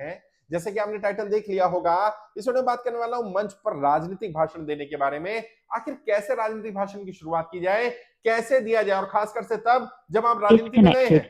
हैं। जैसे कि आपने टाइटल देख लिया होगा, इस वीडियो में बात करने वाला हूं मंच पर राजनीतिक भाषण देने के बारे में। आखिर कैसे राजनीतिक भाषण की शुरुआत की जाए, कैसे दिया जाए, और खासकर से तब जब आप राजनीति में नए हैं,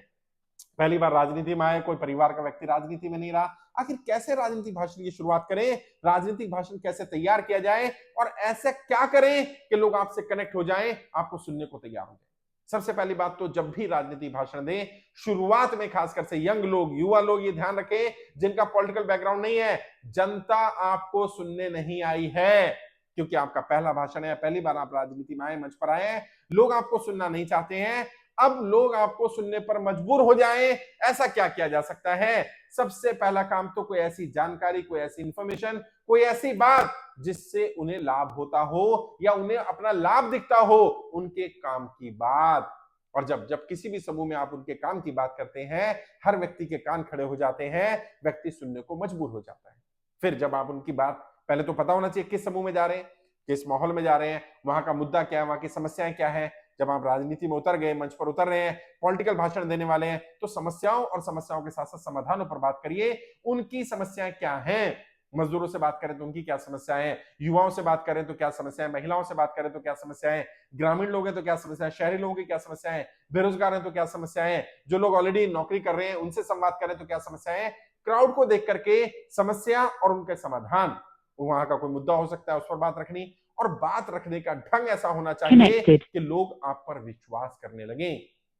पहली बार राजनीति में आए, कोई परिवार का व्यक्ति राजनीति में नहीं रहा। आखिर कैसे राजनीतिक भाषण की शुरुआत करें, राजनीतिक भाषण कैसे तैयार किया जाए, और ऐसा क्या करें कि लोग आपसे कनेक्ट हो जाएं, आपको सुनने को तैयार हो जाए। सबसे पहली बात तो जब भी राजनीतिक भाषण दें, शुरुआत में खासकर से यंग लोग, युवा लोग ये ध्यान रखें, जिनका पॉलिटिकल बैकग्राउंड नहीं है, जनता आपको सुनने नहीं आई है, क्योंकि आपका पहला भाषण है, पहली बार आप राजनीति में आए, मंच पर आए हैं, लोग आपको सुनना नहीं चाहते हैं। अब लोग आपको सुनने पर मजबूर हो जाएं, ऐसा क्या किया जा सकता है? सबसे पहला काम तो कोई ऐसी जानकारी, कोई ऐसी इंफॉर्मेशन, कोई ऐसी बात जिससे उन्हें लाभ होता हो या उन्हें अपना लाभ दिखता हो, उनके काम की बात। और जब जब किसी भी समूह में आप उनके काम की बात करते हैं, हर व्यक्ति के कान खड़े हो जाते हैं, व्यक्ति सुनने को मजबूर हो जाता है। फिर जब आप उनकी बात, पहले तो पता होना चाहिए किस समूह में जा रहे हैं, किस माहौल में जा रहे हैं, वहां का मुद्दा क्या है, वहां की समस्याएं क्या है। जब आप राजनीति में उतर गए, मंच पर उतर रहे हैं, पॉलिटिकल भाषण देने वाले हैं, तो समस्याओं और समस्याओं के साथ साथ समाधानों पर बात करिए। उनकी समस्याएं क्या हैं? मजदूरों से बात करें तो उनकी क्या समस्याएं हैं, युवाओं से बात करें तो क्या समस्याएं, महिलाओं से बात करें तो क्या समस्याएं, ग्रामीण लोग हैं तो क्या समस्याएं, शहरी लोगों की क्या समस्याएं, बेरोजगार हैं तो क्या समस्याएं, जो लोग ऑलरेडी नौकरी कर रहे हैं उनसे संवाद करें तो क्या समस्याएं। क्राउड को देख करके समस्या और उनके समाधान, वहां का कोई मुद्दा हो सकता है, उस पर बात रखनी। और बात रखने का ढंग ऐसा होना चाहिए कि लोग आप पर विश्वास करने लगे।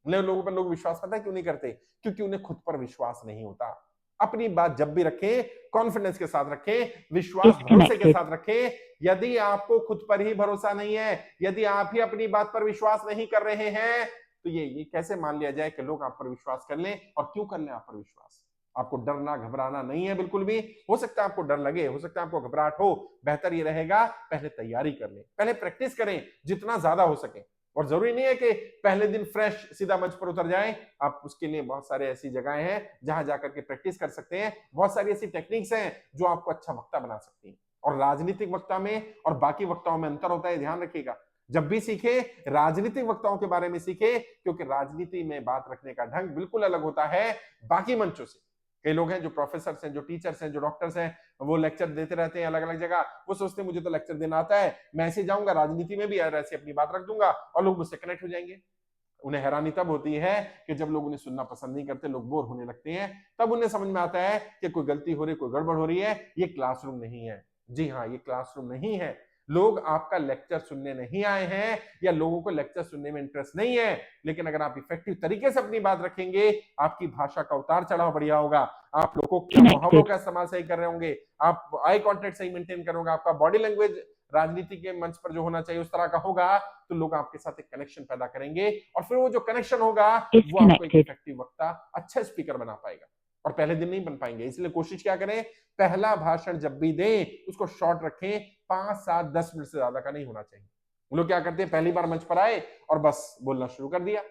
लोगों पर लोग विश्वास पता है क्यों नहीं करते? क्योंकि उन्हें खुद पर विश्वास नहीं होता। अपनी बात जब भी रखें, कॉन्फिडेंस के साथ रखें, विश्वास भरोसे के साथ रखें। यदि आपको खुद पर ही भरोसा नहीं है, यदि आप ही अपनी बात पर विश्वास नहीं कर रहे हैं, तो ये कैसे मान लिया जाए कि लोग आप पर विश्वास कर लें? और क्यों कर लें आप पर विश्वास? आपको डरना घबराना नहीं है बिल्कुल भी। हो सकता है आपको डर लगे, हो सकता है आपको घबराहट हो, बेहतर ये रहेगा पहले तैयारी कर लें, पहले प्रैक्टिस करें जितना ज्यादा हो सके। और जरूरी नहीं है कि पहले दिन फ्रेश सीधा मंच पर उतर जाएं, आप उसके लिए बहुत सारे ऐसी जगहें हैं जहां जाकर के प्रैक्टिस कर सकते हैं। बहुत सारी ऐसी टेक्निक्स हैं जो आपको अच्छा वक्ता बना सकती हैं। और राजनीतिक वक्ता में और बाकी वक्ताओं में अंतर होता है, ध्यान रखिएगा। जब भी सीखे, राजनीतिक वक्ताओं के बारे में सीखे, क्योंकि राजनीति में बात रखने का ढंग बिल्कुल अलग होता है बाकी मंचों से। कई लोग हैं जो प्रोफेसर हैं, जो टीचर्स हैं, जो डॉक्टर्स हैं, वो लेक्चर देते रहते हैं अलग अलग जगह। वो सोचते हैं मुझे तो लेक्चर देना आता है, मैं ऐसे जाऊंगा राजनीति में भी ऐसे अपनी बात रख दूंगा और लोग मुझसे कनेक्ट हो जाएंगे। उन्हें हैरानी तब होती है कि जब लोग उन्हें सुनना पसंद नहीं करते, लोग बोर होने लगते हैं। तब उन्हें समझ में आता है कि कोई गलती हो रही, कोई गड़बड़ हो रही है, ये क्लासरूम नहीं है। जी हाँ, ये क्लासरूम नहीं है। लोग आपका लेक्चर सुनने नहीं आए हैं, या लोगों को लेक्चर सुनने में इंटरेस्ट नहीं है। लेकिन अगर आप इफेक्टिव तरीके से अपनी बात रखेंगे, आपकी भाषा का उतार चढ़ाव बढ़िया होगा, आप लोगों के मुहावरों का इस्तेमाल सही कर रहे होंगे, आप आई कांटेक्ट सही मेंटेन करोगे, आपका बॉडी लैंग्वेज राजनीति के मंच पर जो होना चाहिए उस तरह का होगा, तो लोग आपके साथ एक कनेक्शन पैदा करेंगे। और फिर वो जो कनेक्शन होगा, वो आपको एक इफेक्टिव वक्ता, अच्छा स्पीकर बना पाएगा। और पहले दिन नहीं बन पाएंगे। इसलिए कोशिश क्या करें, पहला भाषण जब भी दें उसको शॉर्ट रखें, 5, 7, 10 मिनट से ज्यादा का नहीं होना चाहिए। लोग क्या करते हैं, पहली बार मंच पर आए और बस बोलना शुरू कर दिया,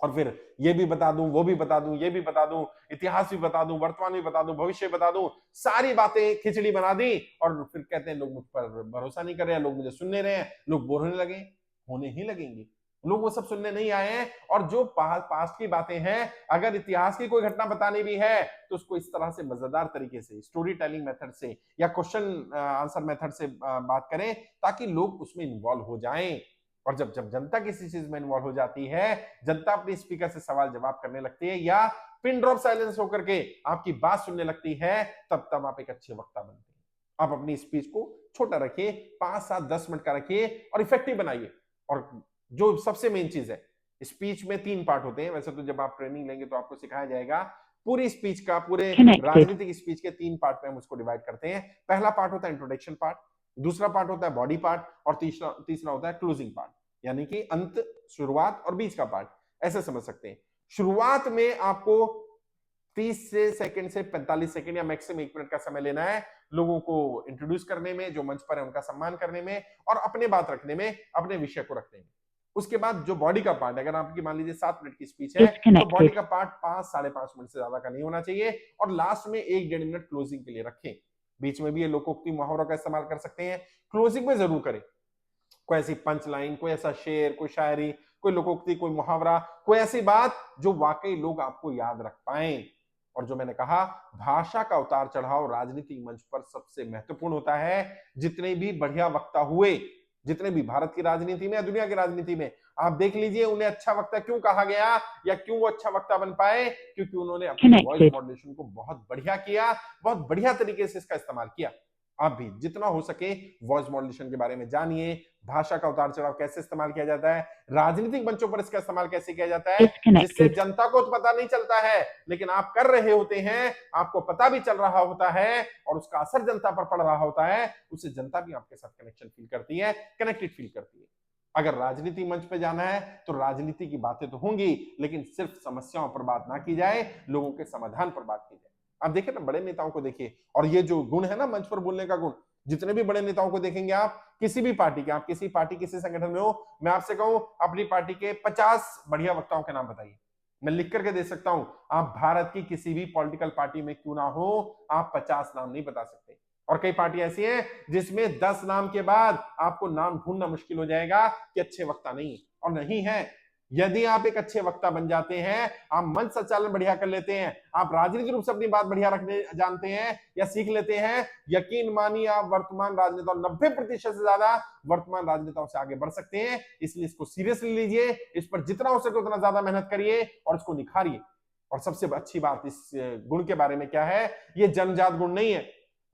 और फिर ये भी बता दूं, वो भी बता दूं, ये भी बता दूं, इतिहास भी बता दूं, वर्तमान भी बता दूं, भविष्य बता दूं, सारी बातें खिचड़ी बना दी। और फिर कहते हैं लोग मुझ पर भरोसा नहीं कर रहे हैं, लोग मुझे सुन नहीं रहे हैं, लोग बोर होने लगे। होने ही लगेंगे, लोग वो सब सुनने नहीं आए हैं। और जो पास्ट की बातें हैं, अगर इतिहास की कोई घटना बतानी भी है तो उसको इस तरह से मजेदार तरीके से, स्टोरी टेलिंग मेथड से या क्वेश्चन आंसर मेथड से बात करें, ताकि लोग उसमें इन्वॉल्व हो जाएं। और जब जब जनता किसी चीज में इन्वॉल्व हो जाती है, जनता अपनी स्पीकर से सवाल जवाब करने लगती है, या पिन ड्रॉप साइलेंस होकर के आपकी बात सुनने लगती है, तब तब आप एक अच्छे वक्ता बनते हैं। आप अपनी स्पीच को छोटा रखिए, 5, 7, 10 मिनट का रखिए और इफेक्टिव बनाइए। और जो सबसे मेन चीज है, स्पीच में 3 पार्ट होते हैं। वैसे तो जब आप ट्रेनिंग लेंगे तो आपको सिखाया जाएगा। पूरी स्पीच का, पूरे राजनीतिक स्पीच के 3 पार्ट में हम उसको डिवाइड करते हैं। पहला पार्ट होता है इंट्रोडक्शन पार्ट, दूसरा पार्ट होता है बॉडी पार्ट, और तीसरा होता है क्लोजिंग पार्ट, यानी कि अंत, शुरुआत और बीच का पार्ट। ऐसे समझ सकते हैं। शुरुआत में आपको 30 से सेकंड से 45 सेकंड या मैक्सिमम 1 मिनट का समय लेना है, लोगों को इंट्रोड्यूस करने में, जो मंच पर है उनका सम्मान करने में, और अपने बात रखने में, अपने विषय को रखने में। उसके बाद जो बॉडी का पार्ट, अगर आपकी मान लीजिए 7 मिनट की स्पीच है, तो बॉडी का पार्ट 5, 5.5 मिनट से ज्यादा का नहीं होना चाहिए। और लास्ट में 1-1.5 मिनट क्लोजिंग के लिए रखें। बीच में भी ये लोकोक्ति मुहावरों का इस्तेमाल कर सकते हैं, क्लोजिंग में जरूर करें। कोई ऐसी पंच लाइन, कोई ऐसा शेर, कोई शायरी, कोई लोकोक्ति, कोई मुहावरा, कोई ऐसी बात जो वाकई लोग आपको याद रख पाए। और जो मैंने कहा, भाषा का उतार चढ़ाव राजनीतिक मंच पर सबसे महत्वपूर्ण होता है। जितने भी बढ़िया वक्ता हुए, जितने भी भारत की राजनीति में या दुनिया की राजनीति में, आप देख लीजिए उन्हें अच्छा वक्ता क्यों कहा गया या क्यों वो अच्छा वक्ता बन पाए, क्योंकि उन्होंने अपनी वॉइस मॉड्यूलेशन को बहुत बढ़िया किया, बहुत बढ़िया तरीके से इसका इस्तेमाल किया। आप भी जितना हो सके वॉइस मॉड्यूलेशन के बारे में जानिए, भाषा का उतार चढ़ाव कैसे इस्तेमाल किया जाता है, राजनीतिक मंचों पर इसका इस्तेमाल कैसे किया जाता है, जिससे जनता को तो पता नहीं चलता है, लेकिन आप कर रहे होते हैं, आपको पता भी चल रहा होता है और उसका असर जनता पर पड़ रहा होता है, उससे जनता भी आपके साथ कनेक्शन फील करती है, कनेक्टेड फील करती है। अगर राजनीति मंच पे जाना है तो राजनीति की बातें तो होंगी, लेकिन सिर्फ समस्याओं पर बात ना की जाए, लोगों के समाधान पर बात की जाए। आप देखिए ना, बड़े नेताओं को देखिए, और ये जो गुण है ना मंच पर बोलने का गुण, जितने भी बड़े नेताओं को देखेंगे आप, किसी भी पार्टी के, आप किसी पार्टी किसी संगठन में हो, मैं आपसे कहूं अपनी पार्टी के 50 बढ़िया वक्ताओं के नाम बताइए, मैं लिख करके दे सकता हूं। आप भारत की किसी भी पॉलिटिकल पार्टी में क्यों ना हो, आप 50 नाम नहीं बता सकते। और कई पार्टी ऐसी हैं जिसमें 10 नाम के बाद आपको नाम ढूंढना मुश्किल हो जाएगा कि अच्छे वक्ता नहीं, और नहीं है। यदि आप एक अच्छे वक्ता बन जाते हैं, आप मंच संचालन बढ़िया कर लेते हैं, आप राजनीतिक रूप से अपनी बात बढ़िया रखने जानते हैं या सीख लेते हैं, यकीन मानिए आप वर्तमान राजनेताओं 90% से ज्यादा वर्तमान राजनेताओं से आगे बढ़ सकते हैं। इसलिए इसको सीरियसली लीजिए, इस पर जितना हो सके उतना ज्यादा मेहनत करिए और इसको निखारिए। और सबसे अच्छी बात इस गुण के बारे में क्या है, ये जन्मजात गुण नहीं है।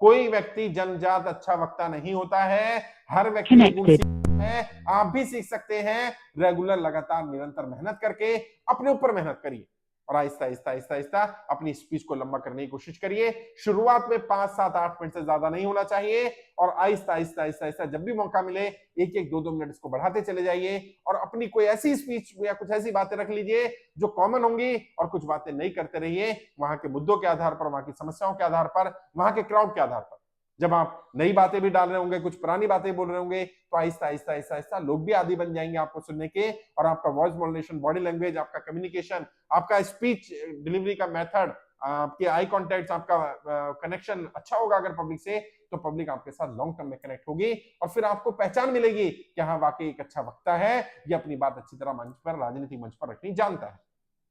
कोई व्यक्ति जन्मजात अच्छा वक्ता नहीं होता है, हर व्यक्ति गुण सीखता है। आप भी सीख सकते हैं, रेगुलर लगातार निरंतर मेहनत करके अपने ऊपर मेहनत करिए और आहिस्ता आहिस्ता आहिस्ता आहिस्ता अपनी स्पीच को लंबा करने की कोशिश करिए। शुरुआत में 5, 7, 8 मिनट से ज्यादा नहीं होना चाहिए और आहिस्ता आहिस्ता आहिस्ता आहिस्ता जब भी मौका मिले 1-1, 2-2 मिनट इसको बढ़ाते चले जाइए और अपनी कोई ऐसी स्पीच या कुछ ऐसी बातें रख लीजिए जो कॉमन होंगी और कुछ बातें नहीं करते रहिए, वहां के मुद्दों के आधार पर, वहां की समस्याओं के आधार पर, वहां के क्राउड के आधार पर। जब आप नई बातें भी डाल रहे होंगे, कुछ पुरानी बातें बोल रहे होंगे, तो आहिस्ता आहिस्ता आहिस्ता आहिस्ता लोग भी आदी बन जाएंगे आपको सुनने के, और आपका वॉइस मॉड्यूलेशन, बॉडी लैंग्वेज, आपका कम्युनिकेशन, आपका स्पीच डिलीवरी का मेथड, आपके आई कॉन्टेक्ट, आपका कनेक्शन अच्छा होगा अगर पब्लिक से, तो पब्लिक आपके साथ लॉन्ग टर्म में कनेक्ट होगी और फिर आपको पहचान मिलेगी कि हाँ वाकई एक अच्छा वक्ता है, ये अपनी बात अच्छी तरह मंच पर, राजनीतिक मंच पर रखनी जानता है।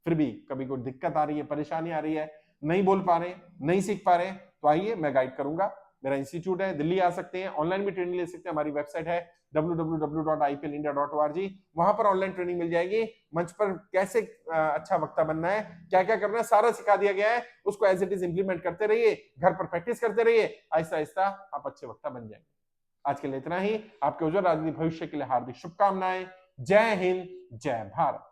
फिर भी कभी कोई दिक्कत आ रही है, परेशानी आ रही है, नहीं बोल पा रहे, नहीं सीख पा रहे, तो आइए मैं गाइड करूंगा। मेरा इंस्टीट्यूट है, दिल्ली आ सकते हैं, ऑनलाइन भी ट्रेनिंग ले सकते हैं। हमारी वेबसाइट है www.iplindia.org, वहां पर ऑनलाइन ट्रेनिंग मिल जाएगी। मंच पर कैसे अच्छा वक्ता बनना है, क्या क्या करना है, सारा सिखा दिया गया है। उसको एज इट इज इंप्लीमेंट करते रहिए, घर पर प्रैक्टिस करते रहिए, आहिस्ता आहिस्ता आप अच्छे वक्ता बन जाएंगे। आज के लिए इतना ही। आपके उज्जवल राजनीतिक भविष्य के लिए हार्दिक शुभकामनाएं। जय हिंद, जय भारत।